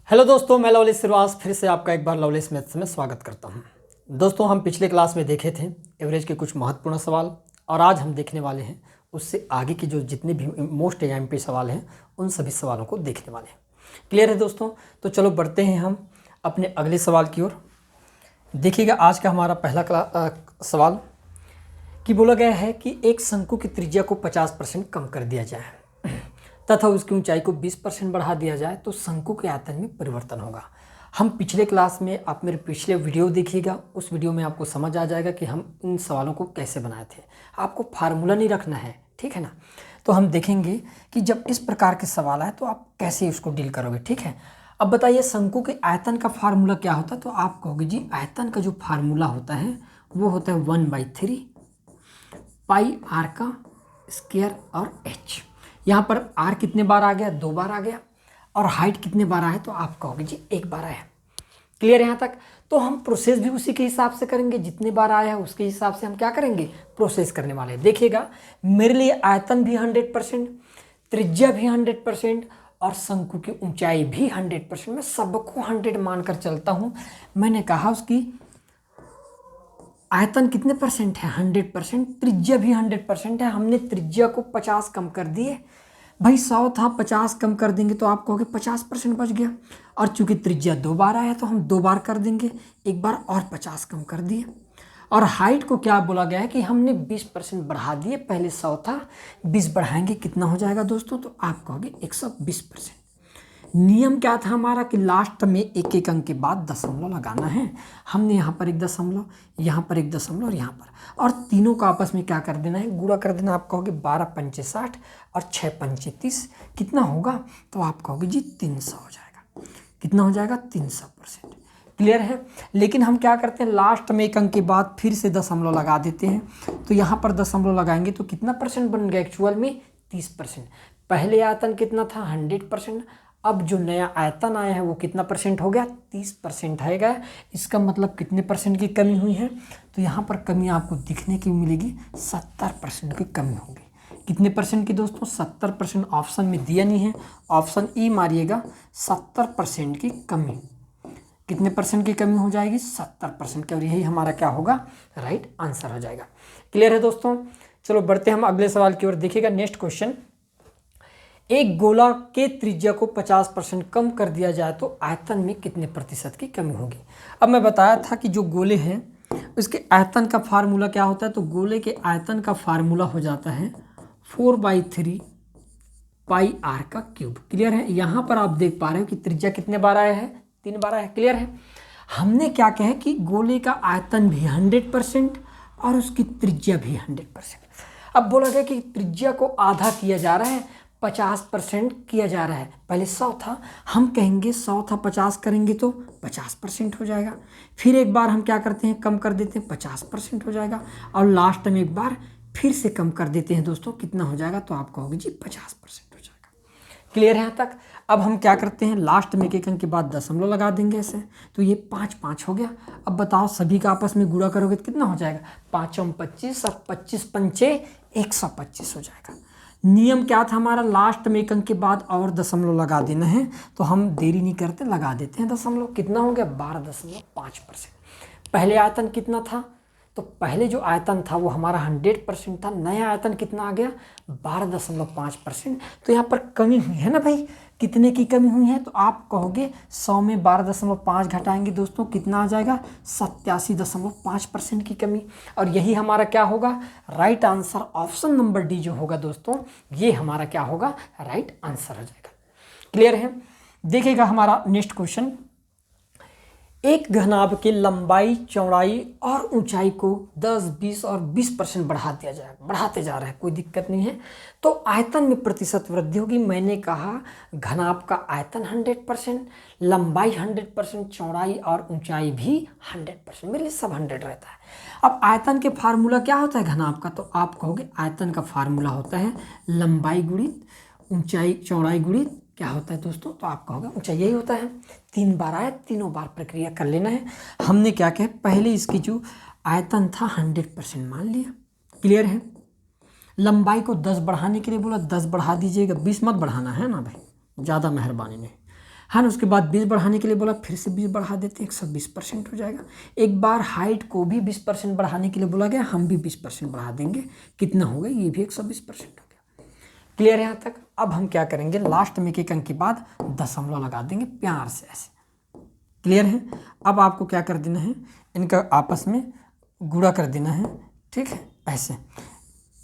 Hello दोस्तों, मैं लवलेश श्रीवास फिर से आपका एक बार लवलेश मैथ्स में स्वागत करता हूं। दोस्तों, हम पिछले क्लास में देखे थे एवरेज के कुछ महत्वपूर्ण सवाल और आज हम देखने वाले हैं उससे आगे के जो जितने भी मोस्ट एमपी सवाल हैं उन सभी सवालों को देखने वाले हैं। क्लियर है दोस्तों? तो चलो बढ़ते हैं हम अपने अगले सवाल की ओर। देखिएगा आज का हमारा पहला सवाल कि बोला गया है कि एक शंकु की त्रिज्या को 50% कम कर दिया जाए तथा उसकी ऊंचाई को 20% बढ़ा दिया जाए तो शंकु के आयतन में परिवर्तन होगा। हम पिछले क्लास में, आप मेरे पिछले वीडियो देखिएगा, उस वीडियो में आपको समझ आ जाएगा कि हम इन सवालों को कैसे बनाए थे। आपको फार्मूला नहीं रखना है, ठीक है ना। तो हम देखेंगे कि जब इस प्रकार के सवाल आए तो आप कैसे उसको डील करोगे, ठीक है। अब बताइए शंकु के आयतन का फार्मूला क्या होता है। तो आप कहोगे जी आयतन का जो फार्मूला होता है वो होता है 1/3 पाई आर का स्क्वायर और एच। यहाँ पर आर कितने बार आ गया? 2 बार आ गया। और हाइट कितने बार आया? तो आप कहोगे जी 1 बार आया। क्लियर है यहाँ तक? तो हम प्रोसेस भी उसी के हिसाब से करेंगे, जितने बार आया है उसके हिसाब से हम क्या करेंगे, प्रोसेस करने वाले हैं। देखिएगा मेरे लिए आयतन भी 100%, त्रिज्या भी 100% और शंकु की ऊंचाई भी 100%। मैं सबको 100 मानकर चलता हूँ। मैंने कहा उसकी आयतन कितने परसेंट है? 100%। त्रिज्या भी 100% है। हमने त्रिज्या को 50 कम कर दिए। भाई 100 था, 50 कम कर देंगे तो आप कहोगे 50% बच गया। और चूंकि त्रिज्या 2 बार आया तो हम 2 बार कर देंगे, 1 बार और 50 कम कर दिए। और हाइट को क्या बोला गया है कि हमने 20% बढ़ा दिए। पहले 100 था, 20 बढ़ाएंगे कितना हो जाएगा दोस्तों? तो आप कहोगे 120%। नियम क्या था हमारा कि लास्ट में एक एक अंक के बाद दशमलव लगाना है। हमने यहाँ पर एक दशमलव, यहाँ पर एक दशमलव और यहाँ पर, और तीनों का आपस में क्या कर देना है, गुणा कर देना। आप कहोगे 12 पंचे 60 और 6 पंचे 30 कितना होगा? तो आप कहोगे जी 300 हो जाएगा। कितना हो जाएगा? 300%। क्लियर है? लेकिन हम क्या करते हैं, लास्ट में एक अंक के बाद फिर से दशमलव लगा देते हैं। तो यहाँ पर दशमलव लगाएंगे तो कितना परसेंट बन गया एक्चुअल में? 30%। पहले आयतन कितना था? 100%। अब जो नया आयतन आया है वो कितना परसेंट हो गया? 30% है गया। इसका मतलब कितने परसेंट की कमी हुई है? तो यहाँ पर कमी आपको दिखने की मिलेगी, 70% की कमी होगी। कितने परसेंट की दोस्तों? 70%। ऑप्शन में दिया नहीं है, ऑप्शन ई मारिएगा। 70% की कमी। कितने परसेंट की कमी हो जाएगी? 70% की। और यही हमारा क्या होगा? राइट आंसर हो जाएगा। क्लियर है दोस्तों? चलो बढ़ते हम अगले सवाल की ओर। देखिएगा नेक्स्ट क्वेश्चन, एक गोला के त्रिज्या को 50% कम कर दिया जाए तो आयतन में कितने प्रतिशत की कमी होगी। अब मैं बताया था कि जो गोले हैं उसके आयतन का फार्मूला क्या होता है। तो गोले के आयतन का फार्मूला हो जाता है 4/3 पाई आर का क्यूब। क्लियर है? यहाँ पर आप देख पा रहे हो कि त्रिज्या कितने बार आया है? 3 बार आया है। क्लियर है? हमने क्या कहा कि गोले का आयतन भी 100% और उसकी त्रिज्या भी 100%। अब बोला गया कि त्रिज्या को आधा किया जा रहा है, 50% किया जा रहा है। पहले 100 था, हम कहेंगे 100 था, 50 करेंगे तो 50% हो जाएगा। फिर एक बार हम क्या करते हैं, कम कर देते हैं, 50% हो जाएगा। और लास्ट में एक बार फिर से कम कर देते हैं दोस्तों, कितना हो जाएगा? तो आप कहोगे जी 50% हो जाएगा। क्लियर है यहाँ तक? अब हम क्या करते हैं, लास्ट में एक अंक के बाद दशमलव लगा देंगे ऐसे, तो ये 5 5 हो गया। अब बताओ सभी का आपस में गुणा करोगे तो कितना हो जाएगा? 5 25 और 25 पंचे 125 हो जाएगा। नियम क्या था हमारा? लास्ट में एक अंक के बाद और दशमलव लगा देना है। तो हम देरी नहीं करते, लगा देते हैं दशमलव। कितना हो गया? 12.5%। पहले आयतन कितना था? तो पहले जो आयतन था वो हमारा 100% था। नया आयतन कितना आ गया? 12.5%। तो यहाँ पर कमी हुई है ना भाई। कितने की कमी हुई है? तो आप कहोगे 100 में 12.5 घटाएंगे दोस्तों, कितना आ जाएगा? 87.5% की कमी। और यही हमारा क्या होगा? Right answer. Option number D जो होगा दोस्तों, ये हमारा क्या होगा? राइट आंसर हो जाएगा। क्लियर है? देखिएगा हमारा नेक्स्ट क्वेश्चन, एक घनाभ के लंबाई, चौड़ाई और ऊंचाई को 10, 20 और 20% बढ़ा दिया जाएगा। बढ़ाते जा रहा है, कोई दिक्कत नहीं है। तो आयतन में प्रतिशत वृद्धि होगी। मैंने कहा घनाभ का आयतन 100%, लंबाई 100%, चौड़ाई और ऊंचाई भी 100%। मेरे लिए सब 100 रहता है। अब आयतन के फार्मूला क्या होता है घनाभ का? तो आप कहोगे आयतन का फार्मूला होता है लंबाई गुणित ऊंचाई, चौड़ाई गुणित क्या होता है दोस्तों? तो आप कहोगे ऊंचाई। यही होता है। 3 बार आया, तीनों बार प्रक्रिया कर लेना है। हमने क्या कहा, पहले इसकी जो आयतन था 100% मान लिया। क्लियर है? लंबाई को 10 बढ़ाने के लिए बोला, 10 बढ़ा दीजिएगा, 20 मत बढ़ाना है ना भाई, ज़्यादा मेहरबानी नहीं। हाँ ना। उसके बाद 20 बढ़ाने के लिए बोला, फिर से 20 बढ़ा देते, 120% हो जाएगा। एक बार हाइट को भी 20% बढ़ाने के लिए बोला गया, हम भी 20% बढ़ा देंगे, कितना हो गया, ये भी 120% हो गया। क्लियर है यहाँ तक। अब हम क्या करेंगे, लास्ट में एक अंक के बाद दशमलव लगा देंगे प्यार से ऐसे। क्लियर है। अब आपको क्या कर देना है, इनका आपस में गुणा कर देना है, ठीक है, ऐसे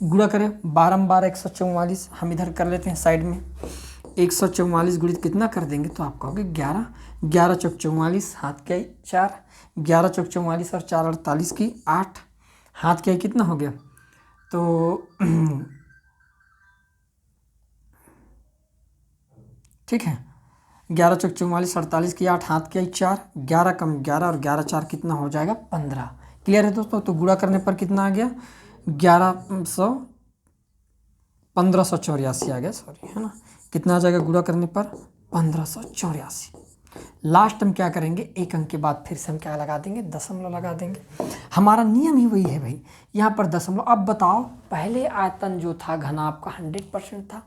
गुणा करें। 12 144, हम इधर कर लेते हैं साइड में। 144 गुणित कितना कर देंगे तो आप कहोगे 11, 11 चौक 44, हाथ के 4, 11 चौक 44 और 4 48 की 8, हाथ के कितना हो गया तो ठीक है, 11 चौक 44, 48 की 8, हाथ के 4, 11 कम 11 और 11 4 कितना हो जाएगा 15। क्लियर है दोस्तों। तो गुणा करने पर कितना आ गया, 1584 आ गया, सॉरी, है ना। कितना आ जाएगा गुणा करने पर 1584। लास्ट हम क्या करेंगे, एक अंक के बाद फिर से हम क्या लगा देंगे, दशमलव लगा देंगे। हमारा नियम ही वही है भाई, यहाँ पर दशमलव। अब बताओ, पहले आयतन जो था घना आपका 100% था,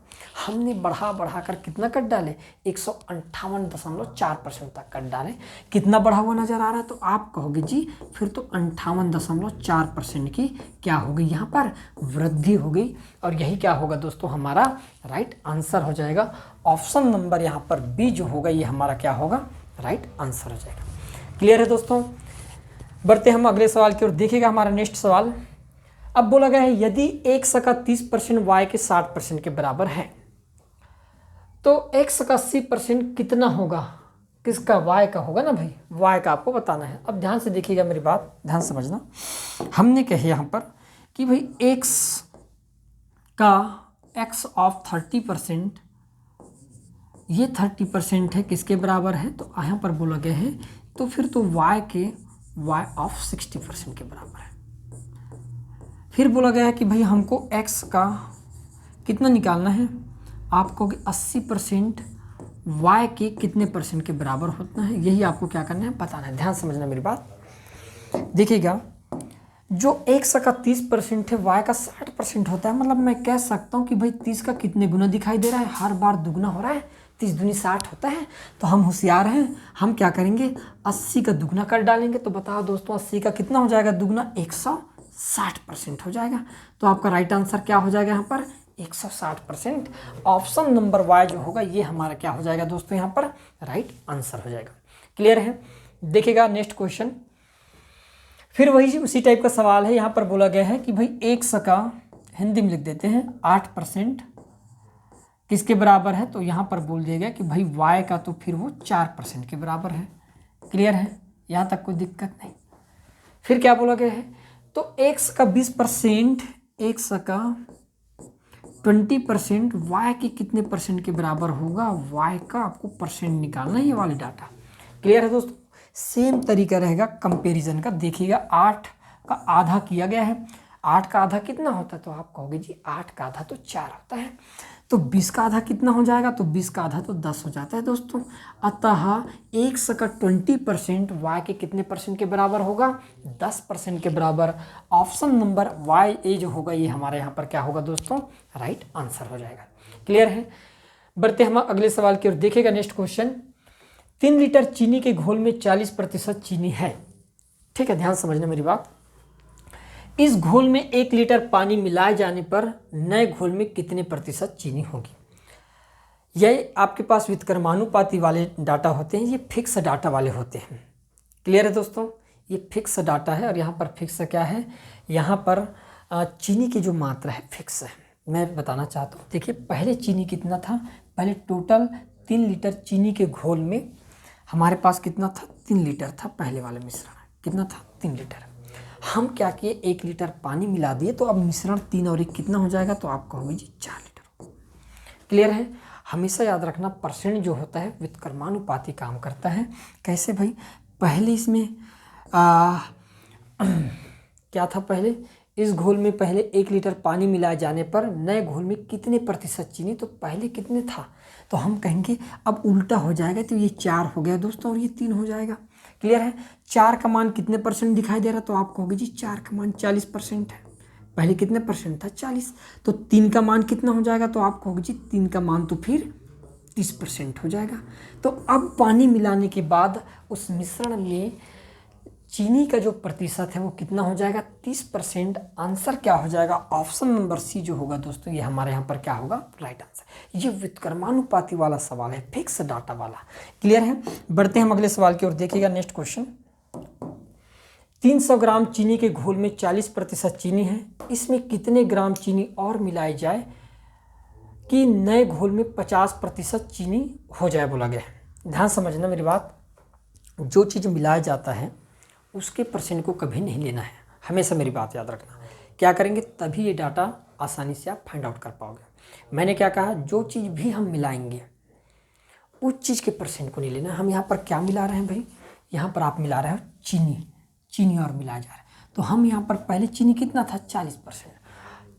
हमने बढ़ा कर कितना कर डाले, 158.4% तक कर डाले। कितना बढ़ा हुआ नजर आ रहा है, तो आप कहोगे जी फिर तो 58.4% की क्या हो गई, यहाँ पर वृद्धि हो गई। और यही क्या होगा दोस्तों, हमारा राइट आंसर हो जाएगा। ऑप्शन नंबर यहाँ पर बी जो होगा, ये हमारा क्या होगा, राइट आंसर हो जाएगा। क्लियर है दोस्तों। बढ़ते हम अगले सवाल की ओर। देखिएगा हमारा नेक्स्ट सवाल। अब बोला गया है यदि x का 30% y के 60% के बराबर है तो x का 80% कितना होगा, किसका, y का होगा ना भाई, y का आपको बताना है। अब ध्यान से देखिएगा, मेरी बात ध्यान से समझना। हमने कहे यहाँ पर कि भाई x का x ऑफ 30%, ये 30% है, किसके बराबर है, तो यहाँ पर बोला गया है तो फिर तो y के y ऑफ 60% के बराबर है। फिर बोला गया है कि भाई हमको x का कितना निकालना है, आपको 80% y के कितने परसेंट के बराबर होता है, यही आपको क्या करना है, बताना है। ध्यान समझना मेरी बात। देखिएगा, जो x का 30% है, y का 60% होता है, मतलब मैं कह सकता हूँ कि भाई 30 का कितने गुना दिखाई दे रहा है, हर बार दुगना हो रहा है, 30 दूनी 60 होता है। तो हम होशियार हैं, हम क्या करेंगे, 80 का दुगना कर डालेंगे। तो बताओ दोस्तों, 80 का कितना हो जाएगा दुगना, 160% हो जाएगा। तो आपका राइट आंसर क्या हो जाएगा यहाँ पर, 160%। ऑप्शन नंबर वाई जो होगा, ये हमारा क्या हो जाएगा दोस्तों, यहाँ पर राइट आंसर हो जाएगा। क्लियर है। देखिएगा नेक्स्ट क्वेश्चन, फिर वही उसी टाइप का सवाल है। यहाँ पर बोला गया है कि भाई 100 का, हिंदी में लिख देते हैं, 8% किसके बराबर है, तो यहाँ पर बोल दिया गया कि भाई y का तो फिर वो 4% के बराबर है। क्लियर है, यहाँ तक कोई दिक्कत नहीं। फिर क्या बोला गया है, तो x का 20%, x का 20% y के कितने परसेंट के बराबर होगा, y का आपको परसेंट निकालना है, ये वाले डाटा। क्लियर है दोस्तों। सेम तरीका रहेगा कंपैरिजन का। देखिएगा 8 का आधा किया गया है, 8 का आधा कितना होता है, तो आप कहोगे जी 8 का आधा तो 4 होता है। तो 20 का आधा कितना हो जाएगा, तो 20 का आधा तो 10 हो जाता है दोस्तों। अतः 100 का 20% y के कितने परसेंट के बराबर होगा, 10% के बराबर। ऑप्शन नंबर y ए जो होगा, ये हमारे यहाँ पर क्या होगा दोस्तों, राइट आंसर हो जाएगा। क्लियर है। बढ़ते हम अगले सवाल की ओर। देखिएगा नेक्स्ट क्वेश्चन, 3 लीटर चीनी के घोल में 40% चीनी है। ठीक है, ध्यान समझना मेरी बात। इस घोल में 1 लीटर पानी मिलाए जाने पर नए घोल में कितने प्रतिशत चीनी होगी। यह आपके पास व्युत्क्रमानुपाती वाले डाटा होते हैं, ये फिक्स डाटा वाले होते हैं। क्लियर है दोस्तों, ये फिक्स डाटा है। और यहाँ पर फिक्स क्या है, यहाँ पर चीनी की जो मात्रा है फिक्स है। मैं बताना चाहता हूँ, देखिए पहले चीनी कितना था, पहले टोटल 3 लीटर चीनी के घोल में हमारे पास कितना था, 3 लीटर था पहले वाले मिश्रण, कितना था 3 लीटर। हम क्या किए, 1 लीटर पानी मिला दिए, तो अब मिश्रण 3 और 1 कितना हो जाएगा, तो आप कहोगे जी 4 लीटर। क्लियर है। हमेशा याद रखना, परसेंट जो होता है व्युत्क्रमानुपाती काम करता है। कैसे भाई, पहले इसमें क्या था, पहले इस घोल में पहले 1 लीटर पानी मिलाए जाने पर नए घोल में कितने प्रतिशत चीनी, तो पहले कितने था, तो हम कहेंगे अब उल्टा हो जाएगा, तो ये 4 हो गया दोस्तों और ये 3 हो जाएगा। क्लियर है। 4 का मान कितने परसेंट दिखाई दे रहा, तो आप कहोगे जी 4 का मान 40% है, पहले कितने परसेंट था 40। तो 3 का मान कितना हो जाएगा, तो आप कहोगे जी 3 का मान तो फिर 30% हो जाएगा। तो अब पानी मिलाने के बाद उस मिश्रण में चीनी का जो प्रतिशत है वो कितना हो जाएगा, 30%। आंसर क्या हो जाएगा, ऑप्शन नंबर सी जो होगा दोस्तों, ये हमारे यहाँ पर क्या होगा, राइट आंसर। ये व्युत्क्रमानुपाती वाला सवाल है, फिक्स डाटा वाला। क्लियर है। बढ़ते हैं हम अगले सवाल की ओर। देखिएगा नेक्स्ट क्वेश्चन। 300 ग्राम चीनी के घोल में 40% चीनी है, इसमें कितने ग्राम चीनी और मिलाई जाए कि नए घोल में 50% चीनी हो जाए, बोला गया है। ध्यान समझना मेरी बात, जो चीज़ मिलाया जाता है उसके परसेंट को कभी नहीं लेना है, हमेशा मेरी बात याद रखना। क्या करेंगे तभी ये डाटा आसानी से आप फाइंड आउट कर पाओगे। मैंने क्या कहा, जो चीज़ भी हम मिलाएंगे उस चीज़ के परसेंट को नहीं लेना। हम यहाँ पर क्या मिला रहे हैं भाई, यहाँ पर आप मिला रहे हो चीनी और मिलाया जा रहा है। तो हम यहाँ पर पहले चीनी कितना था, 40%,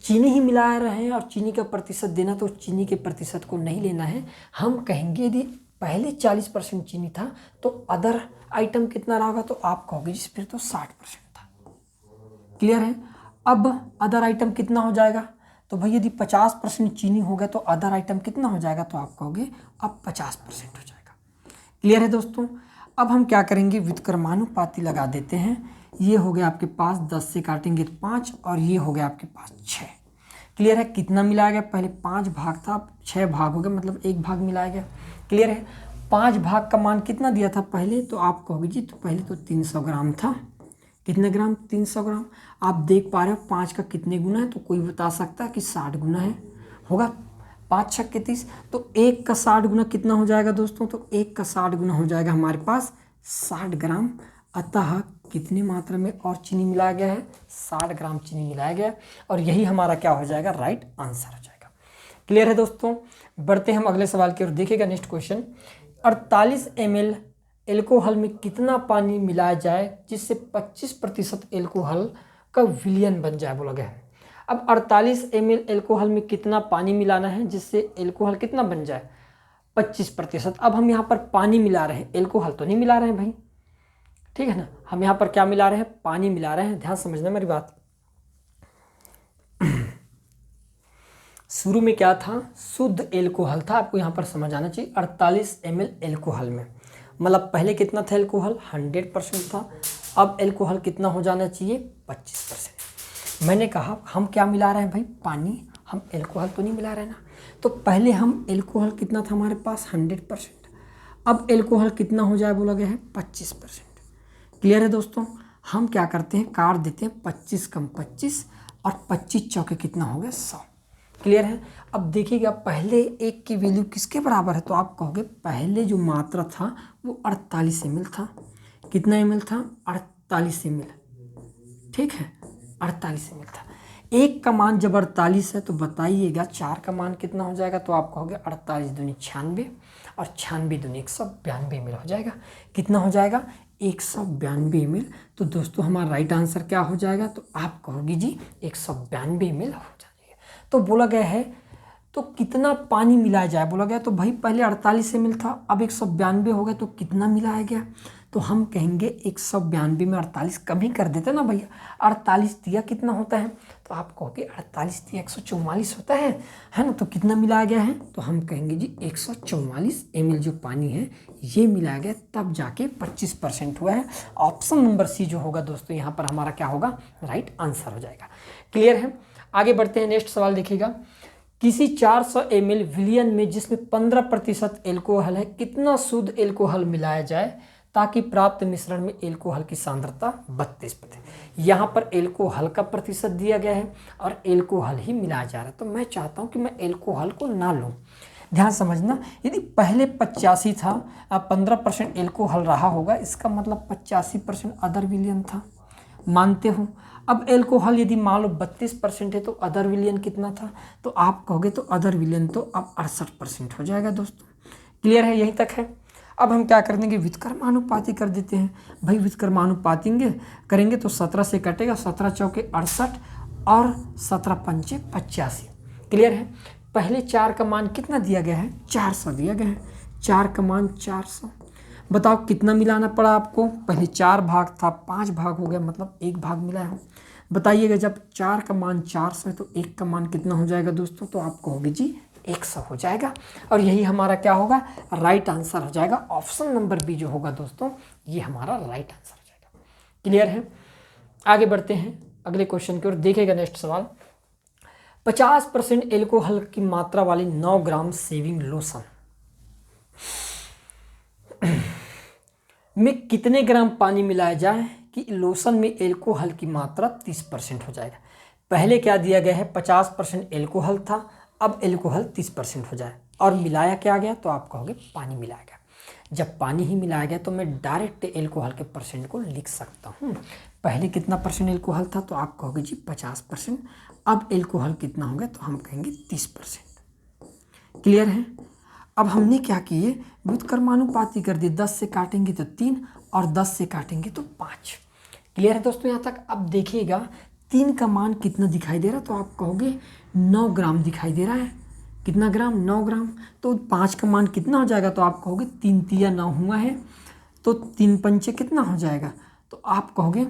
चीनी ही मिला रहे हैं और चीनी का प्रतिशत देना, तो चीनी के प्रतिशत को नहीं लेना है। हम कहेंगे यदि पहले 40% चीनी था तो अदर आइटम कितना रहा होगा, तो आप कहोगे जी फिर तो 60% था। क्लियर है। अब अदर आइटम कितना हो जाएगा, तो भाई यदि 50% चीनी हो गया तो अदर आइटम कितना हो जाएगा, तो आप कहोगे अब 50% हो जाएगा। क्लियर है दोस्तों। अब हम क्या करेंगे, व्युत्क्रमानुपाती लगा देते हैं। ये हो गया आपके पास 10 से काटेंगे 5 और ये हो गया आपके पास 6। क्लियर है। कितना मिलाया गया, पहले 5 भाग था, अब 6 भाग हो गया, मतलब 1 भाग मिलाया गया। क्लियर है। 5 भाग का मान कितना दिया था पहले, तो आप कहोगे जी तो पहले तो 300 ग्राम था। कितने ग्राम, 300 ग्राम। आप देख पा रहे हो 5 का कितने गुना है, तो कोई बता सकता है कि 60 गुना है, होगा 5 छक्के 30। तो 1 का 60 गुना कितना हो जाएगा दोस्तों, तो 1 का 60 गुना हो जाएगा हमारे पास 60 ग्राम। अतः कितनी मात्रा में और चीनी मिलाया गया है, 60 ग्राम चीनी मिलाया गया, और यही हमारा क्या हो जाएगा, राइट आंसर हो जाएगा। क्लियर है दोस्तों। बढ़ते हैं हम अगले सवाल की ओर। देखिएगा नेक्स्ट क्वेश्चन। 48 ml एल्कोहल में कितना पानी मिलाया जाए जिससे 25% एल्कोहल का विलयन बन जाए, बोला गया है। अब 48 ml एल्कोहल में कितना पानी मिलाना है जिससे एल्कोहल कितना बन जाए, 25%। अब हम यहाँ पर पानी मिला रहे हैं, एल्कोहल तो नहीं मिला रहे हैं भाई, ठीक है ना। हम यहाँ पर क्या मिला रहे हैं, पानी मिला रहे हैं। ध्यान समझना मेरी बात। शुरू में क्या था, शुद्ध एल्कोहल था, आपको यहाँ पर समझ आना चाहिए। 48 ml एल्कोहल में, मतलब पहले कितना था एल्कोहल, 100% था। अब एल्कोहल कितना हो जाना चाहिए, 25%। मैंने कहा हम क्या मिला रहे हैं भाई, पानी, हम एल्कोहल तो नहीं मिला रहे ना। तो पहले हम एल्कोहल कितना था हमारे पास, 100%। अब एल्कोहल कितना हो जाए, बोला गया है 25%। क्लियर है दोस्तों। हम क्या करते हैं, काट देते हैं 25 कम 25 और 25 चौके कितना हो गया, 100। क्लियर है। अब देखिएगा पहले एक की वैल्यू किसके बराबर है, तो आप कहोगे पहले जो मात्रा था वो 48 ml था। कितना ml था, 48 ml, ठीक है, 48 ml था। 1 का मान जब 48 है तो बताइएगा 4 का मान कितना हो जाएगा, तो आप कहोगे 48 दूनी 96 और 96 दूनी 192 ml हो जाएगा। कितना हो जाएगा, 192 ml। तो दोस्तों हमारा राइट आंसर क्या हो जाएगा, तो आप कहोगे जी 192 ml हो जाएगा। तो बोला गया है तो कितना पानी मिलाया जाए, बोला गया तो भाई पहले 48 ml था, अब 192 हो गया, तो कितना मिलाया गया, तो हम कहेंगे 192 में 48 कम ही कर देते ना भैया। 48 दिया कितना होता है, तो आप कहोगे 48 दिया 144 होता है ना। तो कितना मिलाया गया है, तो हम कहेंगे जी 144 ml जो पानी है ये मिलाया गया, तब जाके 25% हुआ है। ऑप्शन नंबर सी जो होगा दोस्तों यहाँ पर हमारा क्या होगा, राइट आंसर हो जाएगा। क्लियर है। आगे बढ़ते हैं, नेक्स्ट सवाल देखिएगा। किसी 400 ml विलयन में जिसमें 15% एल्कोहल है, कितना शुद्ध एल्कोहल मिलाया जाए ताकि प्राप्त मिश्रण में एल्कोहल की सांद्रता 32%। यहाँ पर एल्कोहल का प्रतिशत दिया गया है और एल्कोहल ही मिलाया जा रहा है, तो मैं चाहता हूँ कि मैं एल्कोहल को ना लूँ। ध्यान समझना, यदि पहले 85 था, 15% एल्कोहल रहा होगा, इसका मतलब 85% अदर विलयन था, मानते हो। अब एल्कोहल यदि मान लो 32% है तो अदर विलयन कितना था, तो आप कहोगे तो अदर विलयन तो अब 68% हो जाएगा दोस्तों। क्लियर है, यहीं तक है। अब हम क्या कर देंगे, व्युत्क्रमानुपाती कर देते हैं भाई। व्युत्क्रमानुपाती करेंगे तो 17 से कटेगा, 17 चौके 68 और 17 पंचे 85। क्लियर है। पहले 4 का मान कितना दिया गया है, 400 दिया गया है, 4 का मान 400। बताओ कितना मिलाना पड़ा आपको, पहले 4 भाग था, 5 भाग हो गया, मतलब 1 भाग मिला है। बताइएगा जब 4 का मान 400 है तो 1 का मान कितना हो जाएगा दोस्तों, तो आप कहोगे जी 100 हो जाएगा। और यही हमारा क्या होगा, राइट आंसर हो जाएगा। ऑप्शन नंबर बी जो होगा दोस्तों, ये हमारा राइट आंसर हो जाएगा। क्लियर है? आगे बढ़ते हैं अगले क्वेश्चन की ओर। देखिएगा नेक्स्ट सवाल, 50% एल्कोहल की मात्रा वाली 9 ग्राम शेविंग लोशन में कितने ग्राम पानी मिलाया जाए कि लोशन में एल्कोहल की मात्रा 30% हो जाएगा। पहले क्या दिया गया है, 50% एल्कोहल था, अब एल्कोहल 30% हो जाए और मिलाया क्या गया, तो आप कहोगे पानी मिलाया गया। जब पानी ही मिलाया गया तो मैं डायरेक्ट एल्कोहल के परसेंट को लिख सकता हूँ। पहले कितना परसेंट एल्कोहल था, तो आप कहोगे जी 50%। अब एल्कोहल कितना हो गया, तो हम कहेंगे 30%। क्लियर है? अब हमने क्या किए, व्युत्क्रमानुपाती कर दिए। 10 से काटेंगे तो 3 और 10 से काटेंगे तो 5। क्लियर है दोस्तों यहाँ तक? अब देखिएगा 3 का मान कितना दिखाई दे रहा है, तो आप कहोगे 9 ग्राम दिखाई दे रहा है। कितना ग्राम, 9 ग्राम। तो 5 का मान कितना हो जाएगा, तो आप कहोगे 3 तिया 9 हुआ है, तो 3 पंचे कितना हो जाएगा, तो आप कहोगे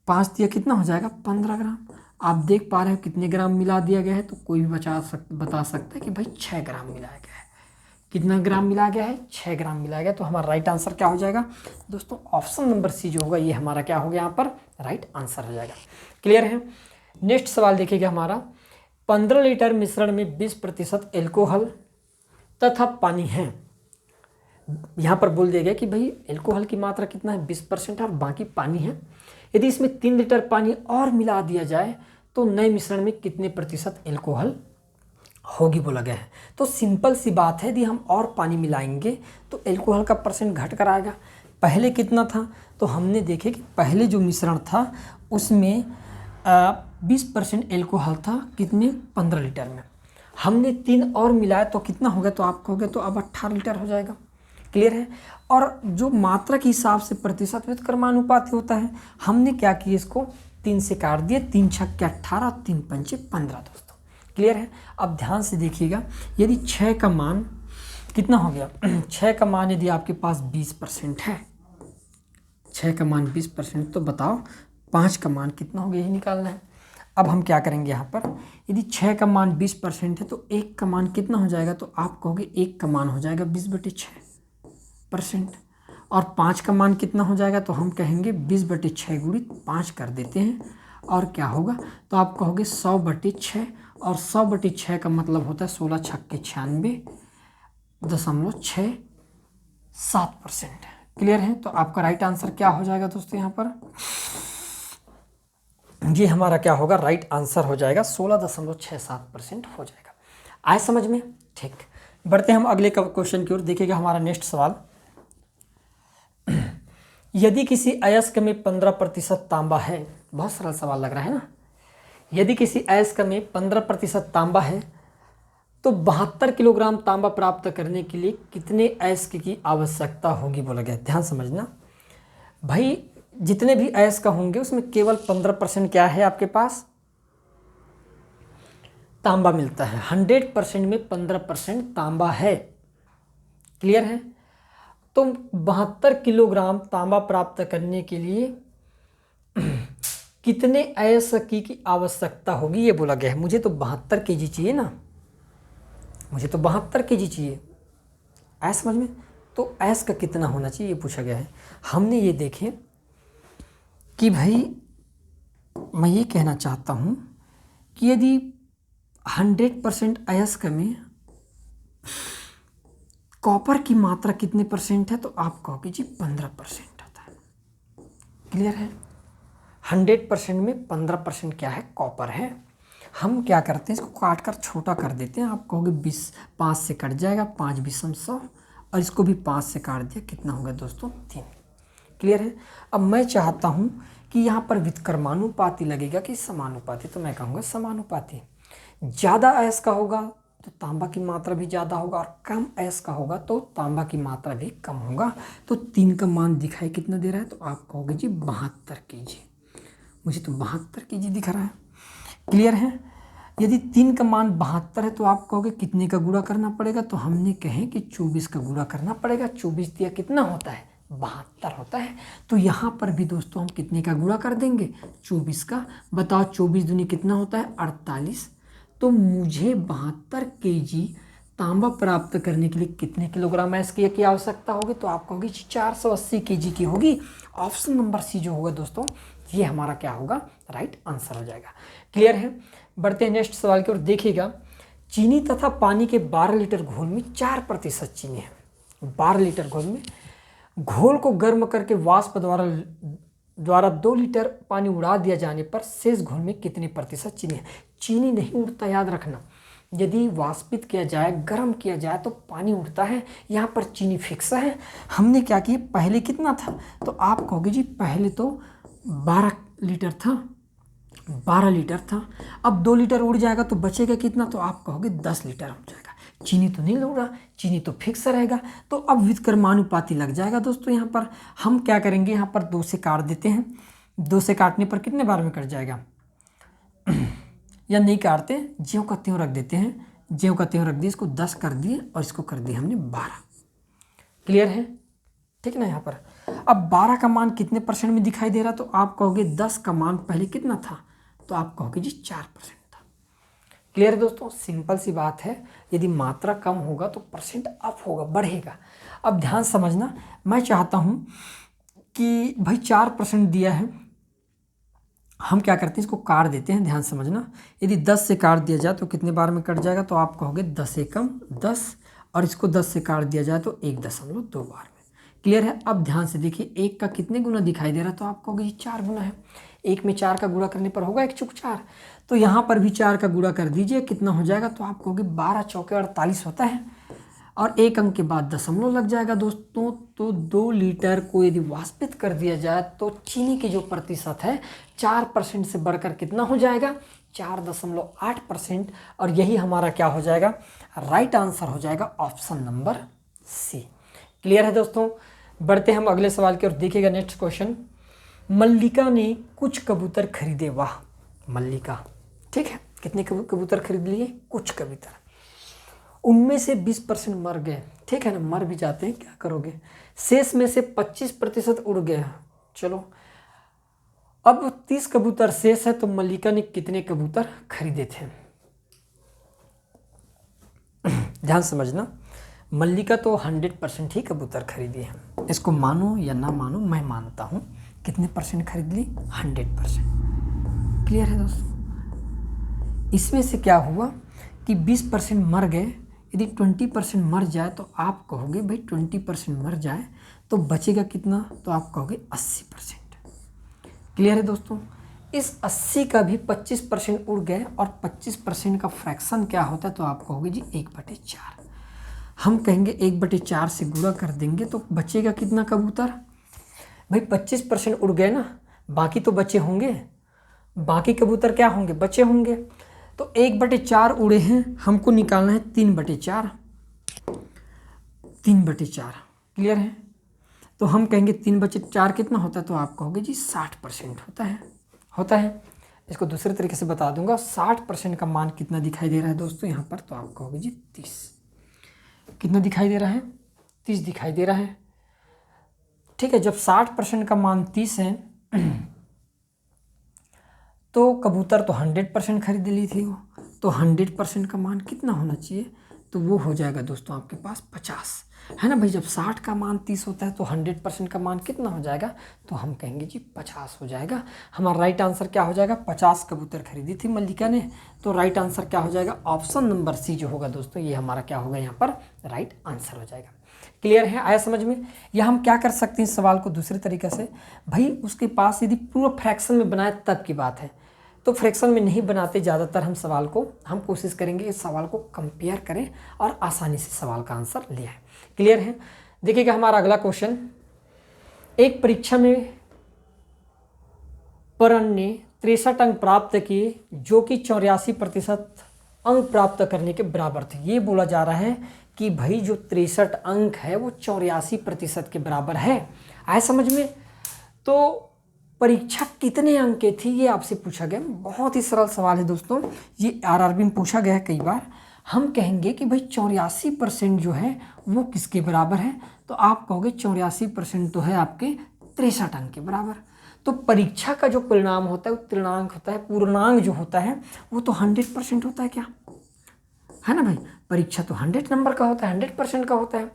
5 तिया कितना हो जाएगा, 15 ग्राम। आप देख पा रहे हो कितने ग्राम मिला दिया गया है, तो कोई भी बता सकता है कि भाई 6 ग्राम मिलाया गया है। कितना ग्राम मिलाया गया है, 6 ग्राम मिलाया गया। तो हमारा राइट आंसर क्या हो जाएगा दोस्तों, ऑप्शन नंबर सी जो होगा, ये हमारा क्या हो गया यहाँ पर राइट आंसर हो जाएगा। क्लियर है? नेक्स्ट सवाल देखिएगा हमारा, 15 लीटर मिश्रण में 20% एल्कोहल तथा पानी है। यहाँ पर बोल दिया गया कि भाई एल्कोहल की मात्रा कितना है, 20% है और बाकी पानी है। यदि इसमें 3 लीटर पानी और मिला दिया जाए तो नए मिश्रण में कितने प्रतिशत एल्कोहल होगी बोला गया है। तो सिंपल सी बात है, यदि हम और पानी मिलाएंगे तो एल्कोहल का परसेंट घट कर आएगा। पहले कितना था, तो हमने देखे कि पहले जो मिश्रण था उसमें 20% एल्कोहल था, कितने, 15 लीटर में। हमने 3 और मिलाया तो कितना हो गया, तो आप कहोगे तो अब 18 लीटर हो जाएगा। क्लियर है? और जो मात्रा के हिसाब से प्रतिशत व्युत्क्रमानुपाती होता है, हमने क्या किया, इसको 3 से काट दिए, 3 छक्के 18 और 3 पंचे 15 दोस्तों। क्लियर है? अब ध्यान से देखिएगा, यदि 6 का मान कितना हो गया 6 का मान यदि आपके पास 20% है, 6 का मान 20%, तो बताओ 5 का मान कितना हो गया, यही निकालना है। अब हम क्या करेंगे यहाँ पर, यदि 6 का मान 20% है तो 1 का मान कितना हो जाएगा, तो आप कहोगे 1 का मान हो जाएगा 20/6%। और 5 का मान कितना हो जाएगा, तो हम कहेंगे 20/6 गुणित 5 कर देते हैं, और क्या होगा, तो आप कहोगे 100/6। और 100/6 का मतलब होता है 16 छक्के 96.67%। क्लियर है? तो आपका राइट आंसर क्या हो जाएगा दोस्तों, यहाँ पर ये हमारा क्या होगा, राइट आंसर हो जाएगा 16.67% हो जाएगा। आए समझ में? ठीक, बढ़ते हैं हम अगले क्वेश्चन की ओर। देखिएगा हमारा नेक्स्ट सवाल, यदि किसी अयस्क में 15% तांबा है, बहुत सरल सवाल लग रहा है ना। यदि किसी अयस्क में 15% तांबा है तो 72 किलोग्राम तांबा प्राप्त करने के लिए कितने अयस्क की आवश्यकता होगी बोला गया। ध्यान समझना भाई, जितने भी अयस्क होंगे उसमें केवल 15% क्या है, आपके पास तांबा मिलता है। 100% में 15% तांबा है। क्लियर है? तो 72 किलोग्राम तांबा प्राप्त करने के लिए कितने अयस्क की आवश्यकता होगी, ये बोला गया है। मुझे तो 72 kg चाहिए ना, मुझे तो 72 kg चाहिए। ऐसा समझ में? तो अयस्क कितना होना चाहिए, ये पूछा गया है। हमने ये देखे कि भाई मैं ये कहना चाहता हूँ कि यदि 100% अयस्क में कॉपर की मात्रा कितने परसेंट है, तो आप कहोगे जी 15% होता है। क्लियर है? 100% में 15% क्या है, कॉपर है। हम क्या करते हैं, इसको काट कर छोटा कर देते हैं। आप कहोगे 20, 5 से कट जाएगा, 5 20 100, और इसको भी 5 से काट दिया, कितना होगा दोस्तों, 3। क्लियर है? अब मैं चाहता हूँ कि यहाँ पर व्युत्क्रमानुपाती लगेगा कि समानुपाती, तो मैं कहूँगा समानुपाती। ज़्यादा अयस्क का होगा तो तांबा की मात्रा भी ज़्यादा होगा, और कम अयस्क का होगा तो तांबा की मात्रा भी कम होगा। तो 3 का मान दिखाई कितना दे रहा है, तो आप कहोगे जी 72 kg। मुझे तो 72 kg दिख रहा है। क्लियर है? यदि 3 का मान 72 है तो आप कहोगे कितने का गुणा करना पड़ेगा, तो हमने कहें कि 24 का गुणा करना पड़ेगा। 24 दिया कितना होता है, 72 होता है। तो यहाँ पर भी दोस्तों हम कितने का गुणा कर देंगे, 24 का। बताओ 24 दूनी कितना होता है, 48। तो मुझे 72 kg तांबा प्राप्त करने के लिए कितने किलोग्राम इसकी की आवश्यकता होगी, तो आप कहोगे 480 kg की होगी। ऑप्शन नंबर सी जो होगा दोस्तों ये हमारा क्या होगा, राइट आंसर हो जाएगा। क्लियर है। बढ़ते हैं नेक्स्ट सवाल की ओर। देखिएगा, चीनी तथा पानी के 12 लीटर घोल में 4% चीनी है। 12 लीटर घोल में घोल को गर्म करके वाष्प द्वारा 2 लीटर पानी उड़ा दिया जाने पर शेष घोल में कितने प्रतिशत चीनी है। चीनी नहीं उड़ता, याद रखना। यदि वाष्पित किया जाए, गर्म किया जाए तो पानी उड़ता है। यहाँ पर चीनी फिक्स है। हमने क्या किया, पहले कितना था, तो आप कहोगे जी पहले तो 12 लीटर था, 12 लीटर था। अब 2 लीटर उड़ जाएगा तो बचेगा कितना, तो आप कहोगे 10 लीटर हो जाएगा। चीनी तो नहीं उड़ा, चीनी तो फिक्स रहेगा। तो अब व्युत्क्रमानुपाती लग जाएगा दोस्तों। यहाँ पर हम क्या करेंगे, यहाँ पर 2 से काट देते हैं। 2 से काटने पर कितने बार में कट जाएगा, या नहीं काटते, ज्यों का त्यों रख देते हैं। ज्यों का त्यों रख दिए, इसको 10 कर दिए और इसको कर दिए हमने 12। क्लियर है, ठीक ना। यहाँ पर अब 12 का मान कितने परसेंट में दिखाई दे रहा, तो आप कहोगे 10 का मान पहले कितना था, तो आप कहोगे जी 4% था। क्लियर है दोस्तों, सिंपल सी बात है। यदि मात्रा कम होगा तो परसेंट अप होगा, बढ़ेगा। अब ध्यान समझना, मैं चाहता हूँ कि भाई 4% दिया है, हम क्या करते हैं, इसको काट देते हैं। ध्यान समझना, यदि 10 से काट दिया जाए तो कितने बार में कट जाएगा, तो आप कहोगे 10 एकम 10, और इसको 10 से काट दिया जाए तो 1.2 बार में। क्लियर है। अब ध्यान से देखिए, 1 का कितने गुना दिखाई दे रहा है, तो आप कहोगे ये 4 गुना है। 1 में 4 का गुणा करने पर होगा 1 चौक 4, तो यहाँ पर भी 4 का गुणा कर दीजिए, कितना हो जाएगा, तो आप कहोगे 12 चौके 48 होता है। और 1 अंक के बाद दशमलव लग जाएगा दोस्तों। तो 2 लीटर को यदि वाष्पित कर दिया जाए तो चीनी की जो प्रतिशत है 4% से बढ़कर कितना हो जाएगा, 4.8%। और यही हमारा क्या हो जाएगा, राइट आंसर हो जाएगा ऑप्शन नंबर सी। क्लियर है दोस्तों। बढ़ते हम अगले सवाल की ओर। देखिएगा नेक्स्ट क्वेश्चन, मल्लिका ने कुछ कबूतर खरीदे। वाह, मल्लिका, ठीक है, कितने कबूतर खरीद लिए, कुछ कबूतर। उनमें से 20% मर गए, ठीक है ना, मर भी जाते हैं, क्या करोगे। शेष में से 25% उड़ गए। चलो, अब 30 कबूतर शेष है, तो मल्लिका ने कितने कबूतर खरीदे थे। ध्यान समझना, मल्लिका तो 100% ही कबूतर खरीदी है। इसको मानो या ना मानो, मैं मानता हूँ। कितने परसेंट खरीद ली, 100%। क्लियर है दोस्तों। इसमें से क्या हुआ कि 20% मर गए। यदि 20% मर जाए तो आप कहोगे भाई 20% मर जाए तो बचेगा कितना, तो आप कहोगे 80%। क्लियर है दोस्तों। इस 80 का भी 25% उड़ गए, और 25% का फ्रैक्शन क्या होता है, तो आप कहोगे जी 1/4। हम कहेंगे 1/4 से गुणा कर देंगे तो बचेगा कितना कबूतर, भाई 25% उड़ गए ना, बाकी तो बचे होंगे। बाकी कबूतर क्या होंगे, बचे होंगे। तो 1/4 उड़े हैं, हमको निकालना है 3/4। 3/4 क्लियर है। तो हम कहेंगे 3/4 कितना होता है, तो आप कहोगे जी 60% होता है। इसको दूसरे तरीके से बता दूंगा, 60% का मान कितना दिखाई दे रहा है दोस्तों यहाँ पर, तो आप कहोगे जी 30। कितना दिखाई दे रहा है, 30 दिखाई दे रहा है, ठीक है। जब 60% का मान 30 है तो कबूतर तो 100% खरीद ली थी वो, तो 100% का मान कितना होना चाहिए, तो वो हो जाएगा दोस्तों आपके पास 50, है ना भाई। जब 60 का मान 30 होता है तो 100% का मान कितना हो जाएगा, तो हम कहेंगे जी 50 हो जाएगा। हमारा राइट आंसर क्या हो जाएगा, 50 कबूतर खरीदी थी मल्लिका ने। तो राइट आंसर क्या हो जाएगा, ऑप्शन नंबर सी जो होगा दोस्तों, ये हमारा क्या होगा यहाँ पर राइट आंसर हो जाएगा। क्लियर है, आया समझ में। या हम क्या कर सकते हैं इस सवाल को दूसरे तरीके से, भाई उसके पास यदि पूरा फ्रैक्शन में बनाए तब की बात है, तो फ्रैक्शन में नहीं बनाते ज़्यादातर हम सवाल को। हम कोशिश करेंगे इस सवाल को कंपेयर करें और आसानी से सवाल का आंसर ले आए। क्लियर है। देखिएगा हमारा अगला क्वेश्चन, एक परीक्षा में परन ने 63 अंक प्राप्त किए जो कि 84% अंक प्राप्त करने के बराबर थे। ये बोला जा रहा है कि भाई जो 63 अंक है वो 84% के बराबर है। आए समझ में। तो परीक्षा कितने अंक की थी ये आपसे पूछा गया। बहुत ही सरल सवाल है दोस्तों, ये आरआरबी में पूछा गया है कई बार। हम कहेंगे कि भाई 84% जो है वो किसके बराबर है, तो आप कहोगे 84% तो है आपके 63 अंक के बराबर। तो परीक्षा का जो परिणाम होता है वो पूर्णांक होता है, पूर्णांक जो होता है वो तो 100% होता है, क्या है ना भाई। परीक्षा तो 100 नंबर का होता है, 100% का होता है।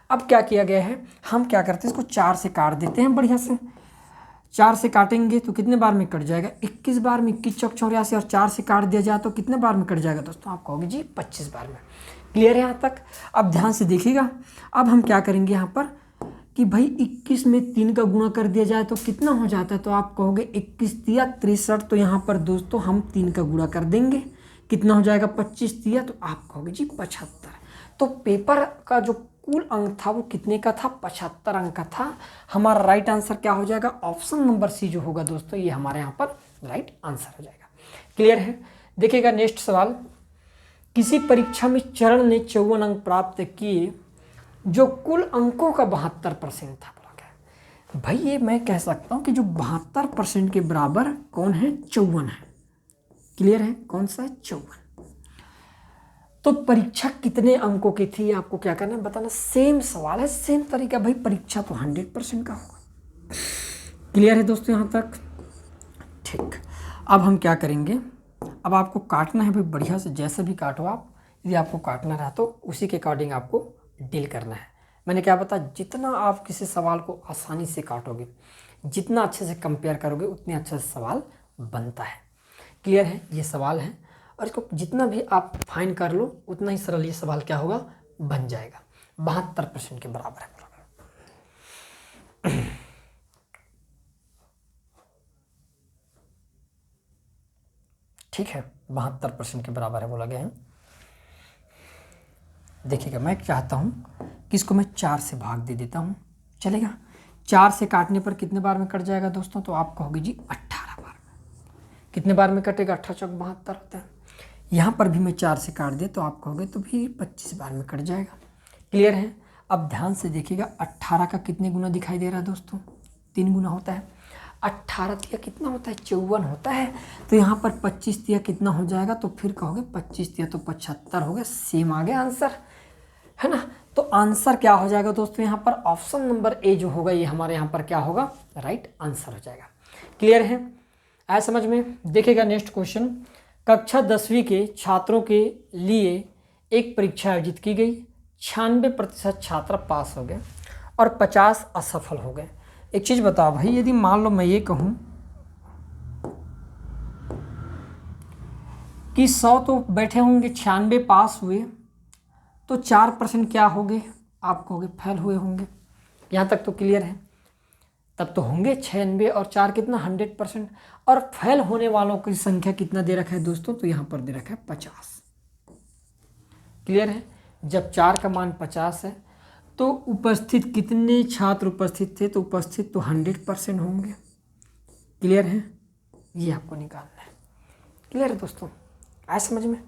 अब क्या किया गया है, हम क्या करते हैं, इसको 4 से काट देते हैं बढ़िया से। 4 से काटेंगे तो कितने बार में कट जाएगा, 21 बार में। 21 चौक 84 और 4 से काट दिया जाए तो कितने बार में कट जाएगा दोस्तों, आप कहोगे जी 25 बार में। क्लियर है यहाँ तक। अब ध्यान से देखिएगा, अब हम क्या करेंगे यहाँ पर कि भाई 21 में 3 का गुणा कर दिया जाए तो कितना हो जाता है, तो आप कहोगे 21 दिया 63, तो यहाँ पर दोस्तों हम 3 का गुणा कर देंगे, कितना हो जाएगा 25 दिया, तो आप कहोगे जी 75। तो पेपर का जो कुल अंक था वो कितने का था, 75 अंक का था। हमारा राइट आंसर क्या हो जाएगा, ऑप्शन नंबर सी जो होगा दोस्तों, ये हमारे यहाँ पर राइट आंसर हो जाएगा। क्लियर है। देखिएगा नेक्स्ट सवाल, किसी परीक्षा में चरण ने 54 अंक प्राप्त किए जो कुल अंकों का 72% था, बोला गया। भाई ये मैं कह सकता हूँ कि जो 72% के बराबर कौन है, 54 है। क्लियर है, कौन सा है, 54। तो परीक्षा कितने अंकों की थी, आपको क्या करना है बताना। सेम सवाल है, सेम तरीका, भाई परीक्षा तो 100% का होगा। क्लियर है दोस्तों यहाँ तक, ठीक। अब हम क्या करेंगे, अब आपको काटना है भाई बढ़िया से, जैसे भी काटो आप, यदि आपको काटना रहा तो उसी के अकॉर्डिंग आपको डील करना है। मैंने क्या बता, जितना आप किसी सवाल को आसानी से काटोगे, जितना अच्छे से कंपेयर करोगे, उतने अच्छे से सवाल बनता है। क्लियर है, ये सवाल है, और इसको जितना भी आप फाइन कर लो उतना ही सरल ये सवाल क्या होगा, बन जाएगा। 72% के बराबर है। ठीक है, 72% के बराबर है बोला गया है। देखिएगा, मैं चाहता हूँ कि इसको मैं 4 से भाग दे देता हूँ, चलेगा। 4 से काटने पर कितने बार में कट जाएगा दोस्तों, तो आप कहोगे जी 18 बार में। कितने बार में कटेगा, 18 चौक 72 होता है। यहाँ पर भी मैं 4 से काट दे तो आप कहोगे तो भी 25 बार में कट जाएगा। क्लियर है। अब ध्यान से देखिएगा, 18 का कितने गुना दिखाई दे रहा है दोस्तों, 3 गुना होता है। 18 तिया कितना होता है, 54 होता है। तो यहाँ पर 25 तिया कितना हो जाएगा, तो फिर कहोगे 25 तिया तो 75 हो गया। सेम आ गया आंसर, है ना। तो आंसर क्या हो जाएगा दोस्तों, यहाँ पर ऑप्शन नंबर ए जो होगा ये हमारे यहाँ पर क्या होगा, राइट आंसर हो जाएगा। क्लियर है, आया समझ में। देखिएगा नेक्स्ट क्वेश्चन, कक्षा 10वीं के छात्रों के लिए एक परीक्षा आयोजित की गई। 96% छात्र पास हो गए और 50 असफल हो गए। एक चीज़ बताओ भाई, यदि मान लो मैं ये कहूँ कि 100 तो बैठे होंगे, 96 पास हुए, तो 4% क्या हो गए, आप कहोगे फेल हुए होंगे। यहाँ तक तो क्लियर है। तब तो होंगे 96 और 4 कितना, 100%। और फेल होने वालों की संख्या कितना दे रखा है दोस्तों, तो यहाँ पर दे रखा है 50। क्लियर है। जब 4 का मान 50 है तो उपस्थित कितने छात्र उपस्थित थे, तो उपस्थित तो 100% होंगे। क्लियर है, ये आपको निकालना है। क्लियर है दोस्तों, आया समझ में।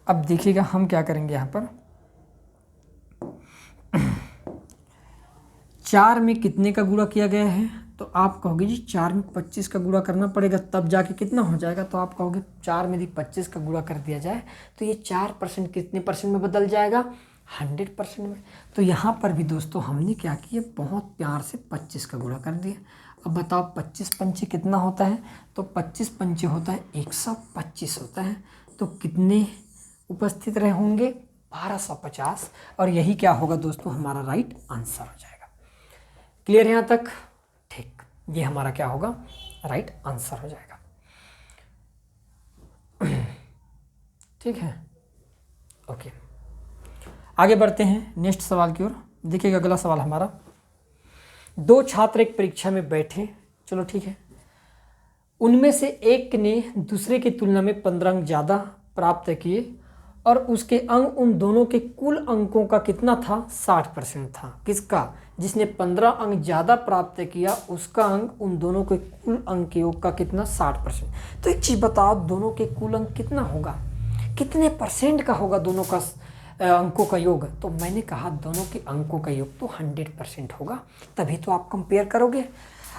अब देखिएगा हम क्या करेंगे यहाँ पर, 4 में कितने का गुणा किया गया है, तो आप कहोगे जी 4 में 25 का गुणा करना पड़ेगा तब जाके कितना हो जाएगा, तो आप कहोगे 4 में यदि 25 का गुणा कर दिया जाए तो ये 4% कितने परसेंट में बदल जाएगा, 100% में। तो यहाँ पर भी दोस्तों हमने क्या किया, बहुत प्यार से 25 का गुणा कर दिया। अब बताओ 25 पंचे कितना होता है, तो 25 पंचे होता है 125 होता है। तो कितने उपस्थित रहे होंगे, 1250। और यही क्या होगा दोस्तों, हमारा राइट आंसर हो जाएगा। क्लियर है यहाँ तक, ठीक। ये हमारा क्या होगा, राइट आंसर हो जाएगा। ठीक है, ओके। आगे बढ़ते हैं नेक्स्ट सवाल की ओर। देखिएगा अगला सवाल हमारा, 2 छात्र एक परीक्षा में बैठे, चलो ठीक है, उनमें से एक ने दूसरे की तुलना में 15 अंक ज़्यादा प्राप्त किए और उसके अंक उन दोनों के कुल अंकों का कितना था, 60% था। किसका, जिसने 15 अंक ज़्यादा प्राप्त किया उसका अंक उन दोनों के कुल अंक के योग का कितना, 60%। तो एक चीज़ बताओ, दोनों के कुल अंक कितना होगा, कितने परसेंट का होगा दोनों का अंकों का योग। तो मैंने कहा दोनों के अंकों का योग तो 100% होगा, तभी तो आप कंपेयर करोगे।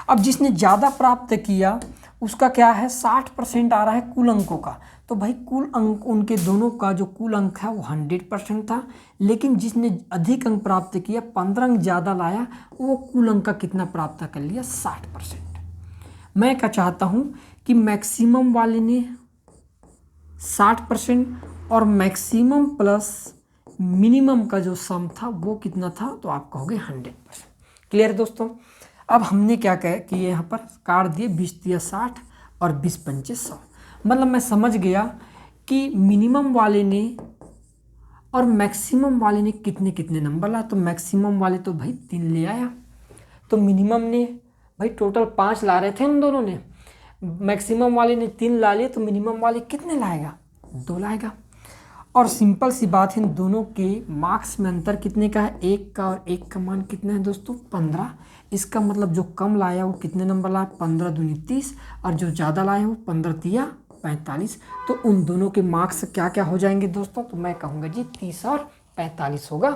अब जिसने ज़्यादा प्राप्त किया उसका क्या है, 60% आ रहा है कुल अंकों का। तो भाई कुल अंक उनके दोनों का जो कुल अंक है वो 100% था, लेकिन जिसने अधिक अंक प्राप्त किया, 15 अंक ज़्यादा लाया, वो कुल अंक का कितना प्राप्त कर लिया, 60%। मैं क्या चाहता हूँ कि मैक्सिमम वाले ने 60% और मैक्सिमम प्लस मिनिमम का जो सम था वो कितना था, तो आप कहोगे 100%। क्लियर दोस्तों। अब हमने क्या कहा कि यहाँ पर काट दिए 20 दिया 60 और 20 पंचे 100। मतलब मैं समझ गया कि मिनिमम वाले ने और मैक्सिमम वाले ने कितने कितने नंबर लाए। तो मैक्सिमम वाले तो भाई 3 ले आया, तो मिनिमम ने भाई टोटल 5 ला रहे थे उन दोनों ने, मैक्सिमम वाले ने 3 ला लिए, तो मिनिमम वाले कितने लाएगा, 2 लाएगा। और सिंपल सी बात है, इन दोनों के मार्क्स में अंतर कितने का है, 1 का, और 1 का मान कितना है दोस्तों, 15। इसका मतलब जो कम लाया वो कितने नंबर लाया, 15 दूनी 30, और जो ज़्यादा लाया वो 15 तिया 45। तो उन दोनों के मार्क्स क्या क्या हो जाएंगे दोस्तों, तो मैं कहूँगा जी 30 और 45 होगा।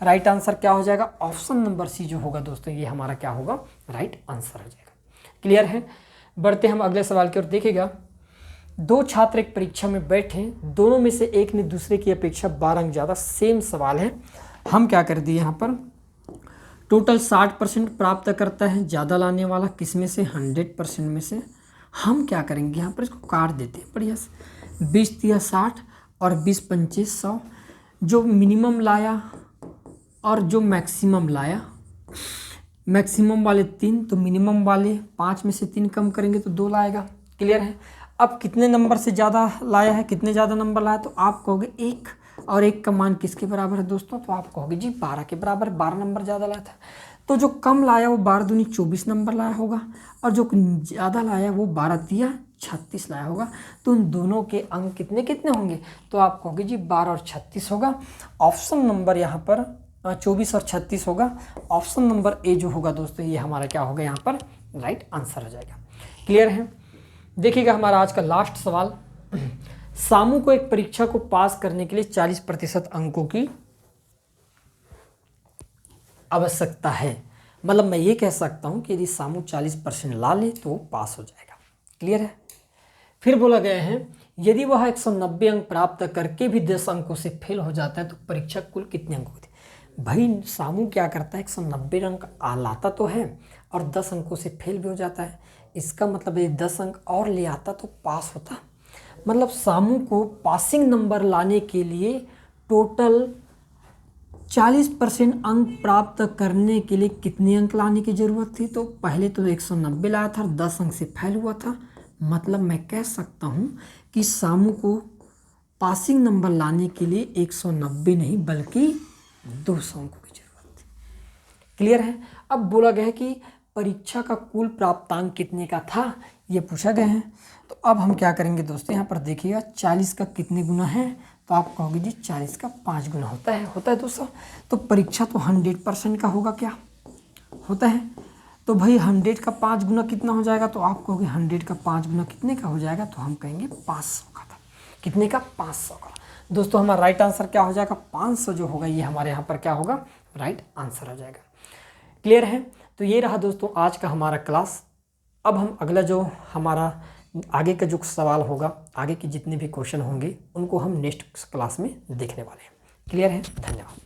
राइट आंसर क्या हो जाएगा, ऑप्शन नंबर सी जो होगा दोस्तों, ये हमारा क्या होगा, राइट आंसर हो जाएगा। क्लियर है। बढ़ते हम अगले सवाल की ओर। देखिएगा, 2 छात्र एक परीक्षा में बैठे, दोनों में से एक ने दूसरे की अपेक्षा 12 अंक ज़्यादा। सेम सवाल है, हम क्या कर दिए यहाँ पर, टोटल 60% प्राप्त करता है ज़्यादा लाने वाला, किस में से, 100% में से। हम क्या करेंगे यहाँ पर, इसको काट देते हैं बढ़िया से, 20 दिया 60 और 20 पंचे 100। जो मिनिमम लाया और जो मैक्सिमम लाया, मैक्सिमम वाले 3, तो मिनिमम वाले 5 में से 3 कम करेंगे तो 2 लाएगा। क्लियर है। अब कितने नंबर से ज़्यादा लाया है, कितने ज़्यादा नंबर लाया, तो आप कहोगे 1, और 1 का मान किसके बराबर है दोस्तों, तो आप कहोगे जी 12 के बराबर, 12 नंबर ज़्यादा लाया था। तो जो कम लाया वो 12 दूनी 24 नंबर लाया होगा, और जो ज़्यादा लाया वो 12 तिया 36 लाया होगा। तो उन दोनों के अंक कितने कितने होंगे, तो आप कहोगे जी 12 और 36 होगा। ऑप्शन नंबर यहाँ पर 24 और 36 होगा। ऑप्शन नंबर ए जो होगा दोस्तों, ये हमारा क्या होगा यहाँ पर, राइट आंसर हो जाएगा। क्लियर है। देखिएगा, हमारा आज का लास्ट सवाल, सामू को एक परीक्षा को पास करने के लिए 40% अंकों की आवश्यकता है। मतलब मैं ये कह सकता हूं कि यदि सामू 40% ला ले तो वो पास हो जाएगा। क्लियर है। फिर बोला गया है, यदि वह 190 अंक प्राप्त करके भी 10 अंकों से फेल हो जाता है तो परीक्षा कुल कितने अंक होते हैं। भाई सामू क्या करता है, 190 अंक लाता तो है और 10 अंकों से फेल भी हो जाता है। इसका मतलब यदि 10 अंक और ले आता तो पास होता। मतलब सामू को पासिंग नंबर लाने के लिए टोटल 40% अंक प्राप्त करने के लिए कितने अंक लाने की ज़रूरत थी, तो पहले तो 190 लाया था, 10 अंक से फेल हुआ था। मतलब मैं कह सकता हूँ कि सामू को पासिंग नंबर लाने के लिए 190 नहीं बल्कि 200 अंकों की ज़रूरत थी। क्लियर है। अब बोला गया है कि परीक्षा का कुल प्राप्तांक कितने का था, ये पूछा गया है। तो अब हम क्या करेंगे दोस्तों, यहाँ पर देखिएगा 40 का कितने गुना है, तो आप कहोगे जी 40 का 5 गुना होता है दोस्तों। तो परीक्षा तो 100% का होगा, क्या होता है, तो भाई 100 का 5 गुना कितना हो जाएगा, तो आप कहोगे 100 का 5 गुना कितने का हो जाएगा, तो हम कहेंगे 500 का था। कितने का, 500 का। दोस्तों हमारा राइट आंसर क्या हो जाएगा, 500 जो होगा ये हमारे यहाँ पर क्या होगा, राइट आंसर हो जाएगा। क्लियर है। तो ये रहा दोस्तों आज का हमारा क्लास। अब हम अगला जो हमारा आगे का जो सवाल होगा, आगे के जितने भी क्वेश्चन होंगे उनको हम नेक्स्ट क्लास में देखने वाले हैं। क्लियर है। धन्यवाद।